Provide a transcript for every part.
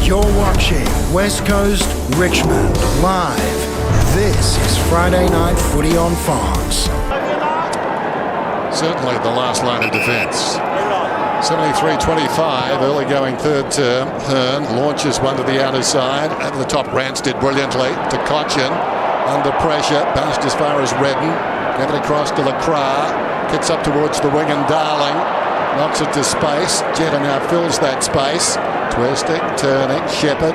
You're watching West Coast Richmond live. This is Friday Night Footy on Fox. Certainly the last line of defence. 73-25, early going third term. Hearn launches one to the outer side. Over the top, Rance did brilliantly to Cochin. Under pressure, bounced as far as Redden. Gave it across to Lacroix. Kicks up towards the wing and Darling. Knocks it to space. Jetta now fills that space. Twisting, turning, Shepherd.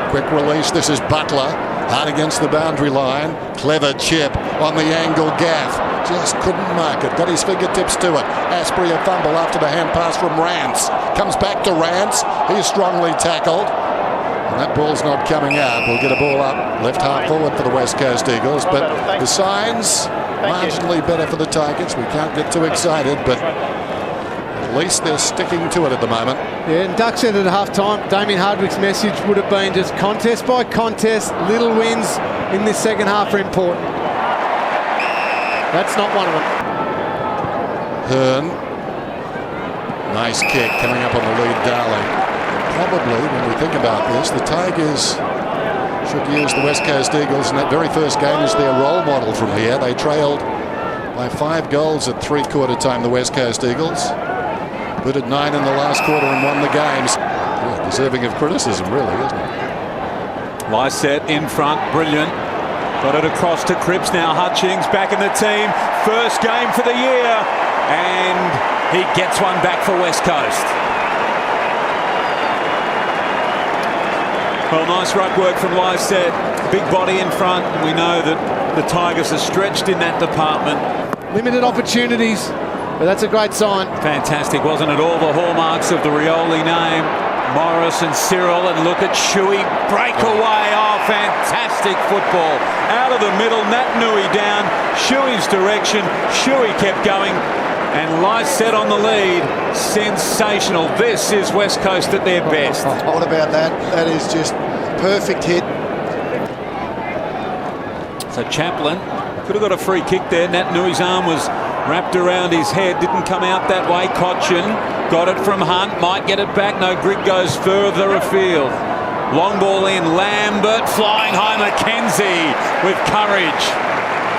Quick release, this is Butler. Hard against the boundary line. Clever chip on the angle gaff. Just couldn't mark it. Got his fingertips to it. Asprey a fumble after the hand pass from Rance. Comes back to Rance. He's strongly tackled. And that ball's not coming out. We'll get a ball up left half forward for the West Coast Eagles. But the signs marginally better for the Tigers. We can't get too excited, but at least they're sticking to it at the moment. Yeah, and Duck said at half-time, Damien Hardwick's message would have been just contest by contest, little wins in this second half are important. That's not one of them. Hearn. Nice kick coming up on the lead, Darling. Probably, when we think about this, the Tigers should use the West Coast Eagles in that very first game as their role model from here. They trailed by 5 goals at three-quarter time, the West Coast Eagles. Booted 9 in the last quarter and won the games. Yeah, deserving of criticism, really, isn't it? Lysette in front, brilliant. Got it across to Cripps now. Hutchings back in the team. First game for the year. And he gets one back for West Coast. Well, nice ruck work from Lysette. Big body in front. We know that the Tigers are stretched in that department. Limited opportunities. But that's a great sign. Fantastic, wasn't it? All the hallmarks of the Rioli name. Morris and Cyril, and look at Shuey. Breakaway. Oh, fantastic football. Out of the middle, Nat Nui down. Shuey's direction. Shuey kept going. And Lysette on the lead. Sensational. This is West Coast at their best. What about that? That is just perfect hit. So Chaplin could have got a free kick there. Nat Nui's arm was wrapped around his head, didn't come out that way. Cochin got it from Hunt, might get it back. No, Grigg goes further afield. Long ball in, Lambert flying high. McKenzie with courage.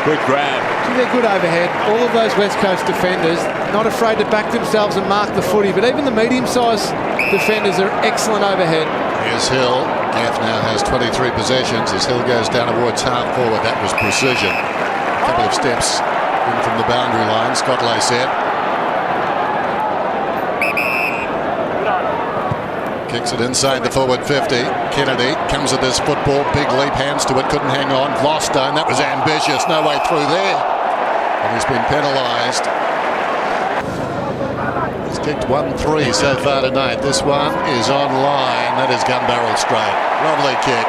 Good grab. They're good overhead. All of those West Coast defenders not afraid to back themselves and mark the footy, but even the medium-sized defenders are excellent overhead. Here's Hill. Gaff now has 23 possessions as Hill goes down towards half forward. That was precision. A couple of steps in from the boundary line. Scott Lysette kicks it inside the forward 50. Kennedy comes at this football. Big leap, hands to it. Couldn't hang on. Glostone, that was ambitious. No way through there. And he's been penalised. He's kicked 1-3 so far tonight. This one is online. That is gun barrel straight. Lovely kick.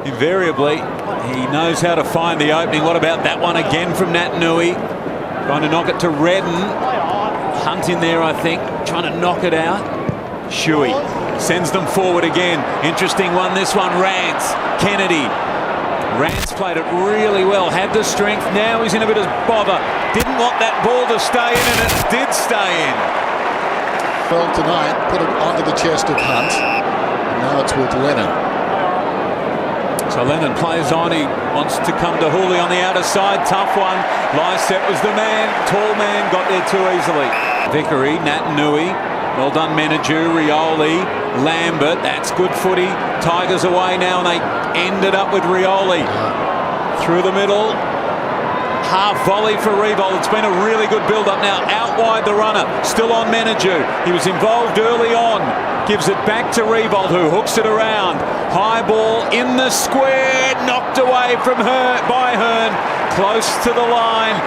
Invariably, he knows how to find the opening. What about that one again from Nat Nui? Trying to knock it to Redden. Hunt in there, I think, trying to knock it out. Shuey sends them forward again. Interesting one, this one. Rance, Kennedy. Rance played it really well, had the strength. Now he's in a bit of bother. Didn't want that ball to stay in, and it did stay in. Well, tonight, put it onto the chest of Hunt. And now it's with Lennon. So Lennon plays on. He wants to come to Hooley on the outer side. Tough one. Lysette was the man. Tall man got there too easily. Vickery, Nat Nui. Well done, Menadue, Rioli, Lambert. That's good footy. Tigers away now, and they ended up with Rioli. Through the middle. Half volley for Riebold. It's been a really good build-up now. Out wide the runner. Still on Menadue. He was involved early on. Gives it back to Riebold, who hooks it around. High ball in the square. Knocked away from by Hearn. Close to the line.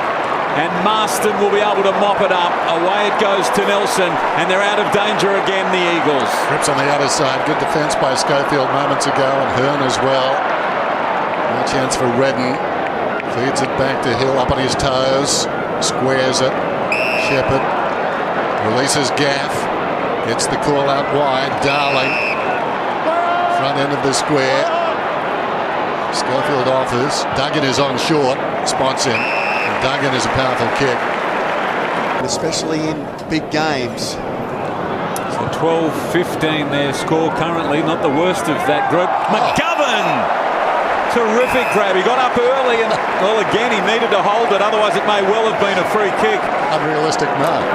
And Marston will be able to mop it up. Away it goes to Nelson. And they're out of danger again, the Eagles. Cripps on the outer side. Good defence by Schofield moments ago. And Hearn as well. No chance for Redden. Feeds it back to Hill up on his toes. Squares it. Shepherd. Releases Gaff. Gets the call out wide. Darling. Front end of the square. Schofield offers. Duggan is on short. Spots him. And Duggan is a powerful kick. Especially in big games. So 12-15 their score currently, not the worst of that group. McGovern! Terrific grab. He got up early and, well, again, he needed to hold it. Otherwise, it may well have been a free kick. Unrealistic mark.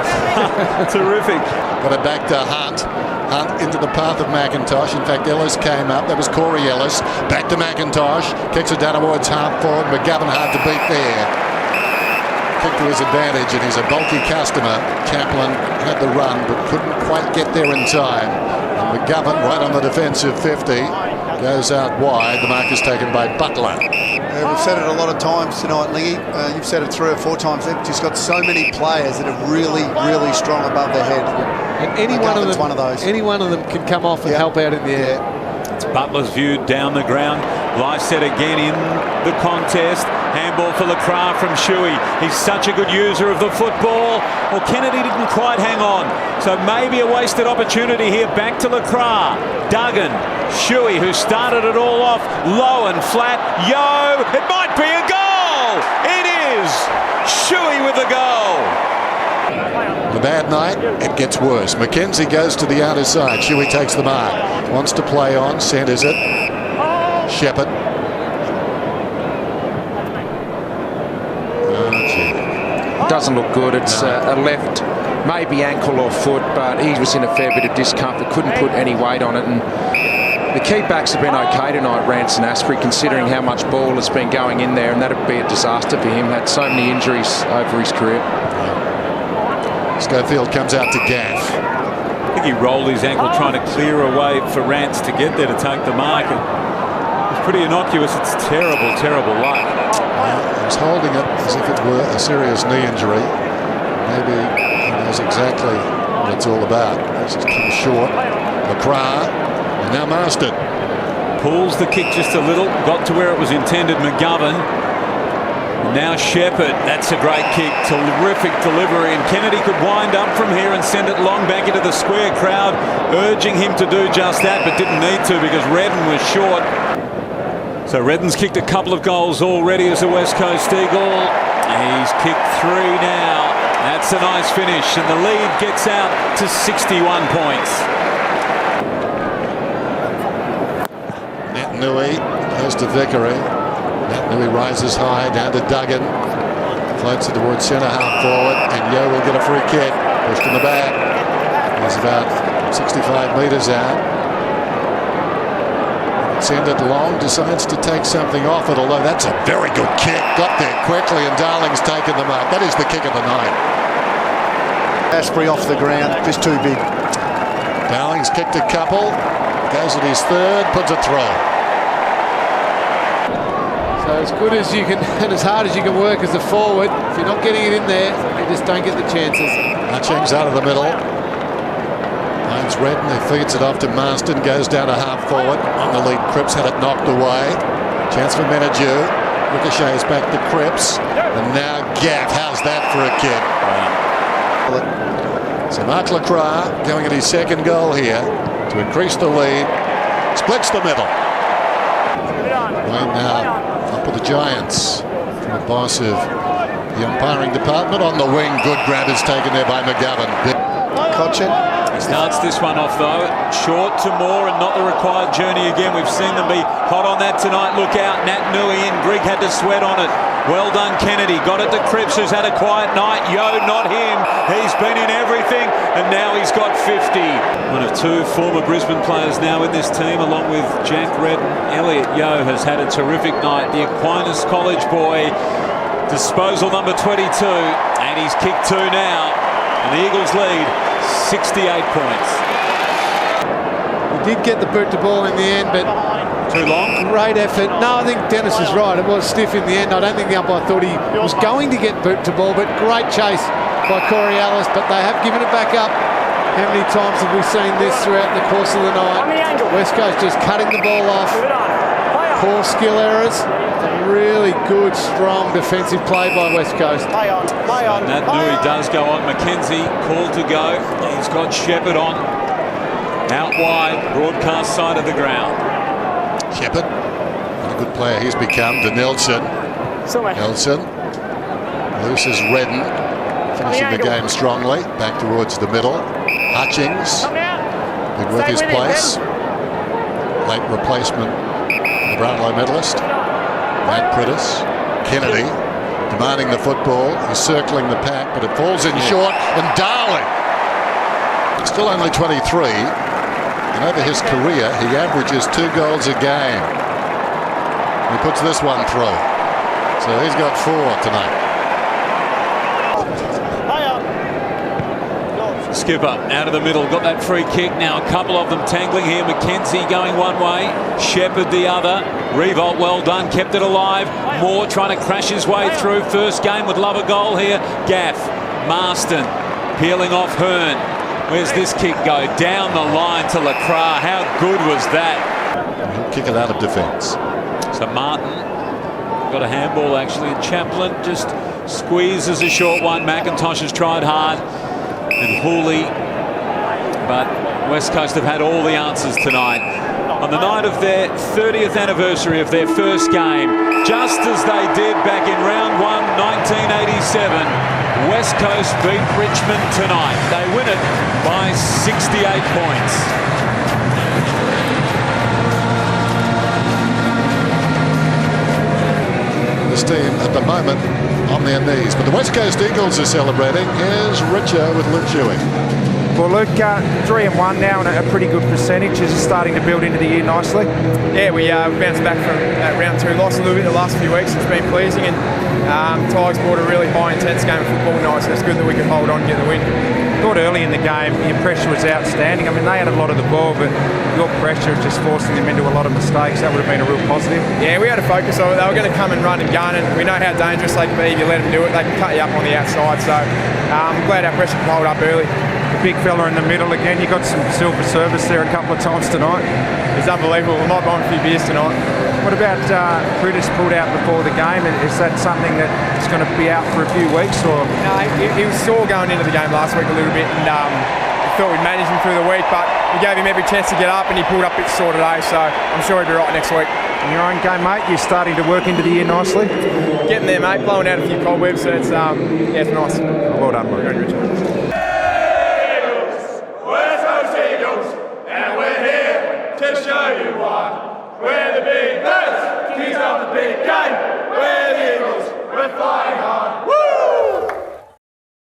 Terrific. Got it back to Hunt. Hunt into the path of McIntosh. In fact, Ellis came up. That was Corey Ellis. Back to McIntosh. Kicks it down towards half forward. McGovern hard to beat there. Kick to his advantage, and he's a bulky customer. Kaplan had the run, but couldn't quite get there in time. And McGovern, right on the defensive 50. Goes out wide. The mark is taken by Butler. We've said it a lot of times tonight, Lingy. You've said it 3 or 4 times. They've just got so many players that are really, really strong above their head. And any one of those. Any one of them can come off and help out in the air. It's Butler's view down the ground. Lycett again in the contest. Handball for Lacroix from Shuey. He's such a good user of the football. Well, Kennedy didn't quite hang on. So maybe a wasted opportunity here. Back to Lacroix. Duggan. Shuey, who started it all off. Low and flat. Yo! It might be a goal! It is! Shuey with the goal. The bad night, it gets worse. McKenzie goes to the outer side. Shuey takes the mark. Wants to play on. Centres it. Shepherd. Doesn't look good. It's a left, maybe ankle or foot, but he was in a fair bit of discomfort. Couldn't put any weight on it. And the key backs have been okay tonight, Rance and Asprey, considering how much ball has been going in there, and that would be a disaster for him. Had so many injuries over his career. Schofield comes out to Gaff. I think he rolled his ankle trying to clear away for Rance to get there to take the mark. And it's pretty innocuous. It's terrible, terrible luck. He was holding it as if it were a serious knee injury. Maybe he knows exactly what it's all about. He's just come short. Lacroix, and now Marston. Pulls the kick just a little. Got to where it was intended. McGovern. Now Shepherd. That's a great kick. Terrific delivery. And Kennedy could wind up from here and send it long back into the square. Crowd urging him to do just that, but didn't need to because Redden was short. So Redden's kicked a couple of goals already as a West Coast Eagle. He's kicked 3 now. That's a nice finish, and the lead gets out to 61 points. Nui goes to Vickery. Nui rises high down to Duggan. Floats it towards centre half forward, and Yo will get a free kick. Pushed in the back. He's about 65 metres out. Send it long, decides to take something off it, although that's a very good kick. Got there quickly, and Darling's taken the mark. That is the kick of the night. Asprey off the ground, just too big. Darling's kicked a couple, goes at his third, puts it through. So as good as you can and as hard as you can work as a forward, if you're not getting it in there, you just don't get the chances. Hutchings out of the middle. Finds Redden, who feeds it off to Marston, goes down to half forward. On the lead, Cripps had it knocked away. Chance for Menadue. Ricochets back to Cripps. And now Gaff. How's that for a kick? Wow. So Mark Lacroix going at his second goal here to increase the lead. Splits the middle. Wayne now up with the Giants. From the boss of the umpiring department on the wing. Good grab is taken there by McGovern. Cochin. He starts this one off though, short to Moore and not the required journey again. We've seen them be hot on that tonight. Look out, Nat Nui and Grigg had to sweat on it. Well done, Kennedy. Got it to Cripps, who's had a quiet night. Yo, not him. He's been in everything, and now he's got 50. One of 2 former Brisbane players now in this team, along with Jack Redden. Elliot Yo has had a terrific night. The Aquinas College boy, disposal number 22, and he's kicked 2 now. And the Eagles lead 68 points. He did get the boot to ball in the end, but too long. Great effort. No, I think Dennis is right. It was stiff in the end. I don't think the umpire thought he was going to get boot to ball, but great chase by Corey Ellis. But they have given it back up. How many times have we seen this throughout the course of the night? West Coast just cutting the ball off. Poor skill errors. Really good, strong defensive play by West Coast. And that Nui does go on. McKenzie called to go. He's got Shepherd on. Out wide, broadcast side of the ground. Shepherd, what a good player he's become. To Nelson. Nelson. Loose as Redden. Finishing the game strongly. Back towards the middle. Hutchings. been with his place. Late replacement, the Brownlow medalist. Matt Prittis. Kennedy demanding the football. He's circling the pack, but it falls in short. And Darling, still only 23. And over his career, he averages 2 goals a game. He puts this one through. So he's got 4 tonight. Skipper out of the middle, got that free kick. Now a couple of them tangling here. McKenzie going one way, Shepherd the other. Revolt well done, kept it alive. Moore trying to crash his way through. First game would love a goal here. Gaff, Marston peeling off Hearn. Where's this kick go? Down the line to Lacroix. How good was that? He'll kick it out of defence. So Martin got a handball actually. Chaplin just squeezes a short one. McIntosh has tried hard. And Hooley, but West Coast have had all the answers tonight. On the night of their 30th anniversary of their first game, just as they did back in round 1, 1987, West Coast beat Richmond tonight. They win it by 68 points. This team at the moment on their knees, but the West Coast Eagles are celebrating. Here's Richo with Luke Dewey. Well, Luke, 3-1 now and a pretty good percentage. Is starting to build into the year nicely. Yeah, we bounced back from round 2. Lost a little bit the last few weeks. It's been pleasing, and Tigers brought a really high intense game of football tonight, so it's good that we could hold on and get the win. Thought early in the game your pressure was outstanding. I mean, they had a lot of the ball, but your pressure is just forcing them into a lot of mistakes. That would have been a real positive. Yeah, we had to focus on it. They were going to come and run and gun, and we know how dangerous they can be if you let them do it. They can cut you up on the outside, so I'm glad our pressure could hold up early. The big fella in the middle again. You got some silver service there a couple of times tonight. It's unbelievable. We might buy a few beers tonight. What about Prittis pulled out before the game? Is that something that's going to be out for a few weeks? Or no, he was sore going into the game last week a little bit, and we thought we'd manage him through the week, but we gave him every chance to get up, and he pulled up a bit sore today, so I'm sure he'll be right next week. In your own game, mate, you're starting to work into the year nicely? Getting there, mate. Blowing out a few cobwebs, so it's, yeah, it's nice. Well done, Luke. To show you why we're the big birds, kings of the big game. We're the Eagles, we're flying high. Woo!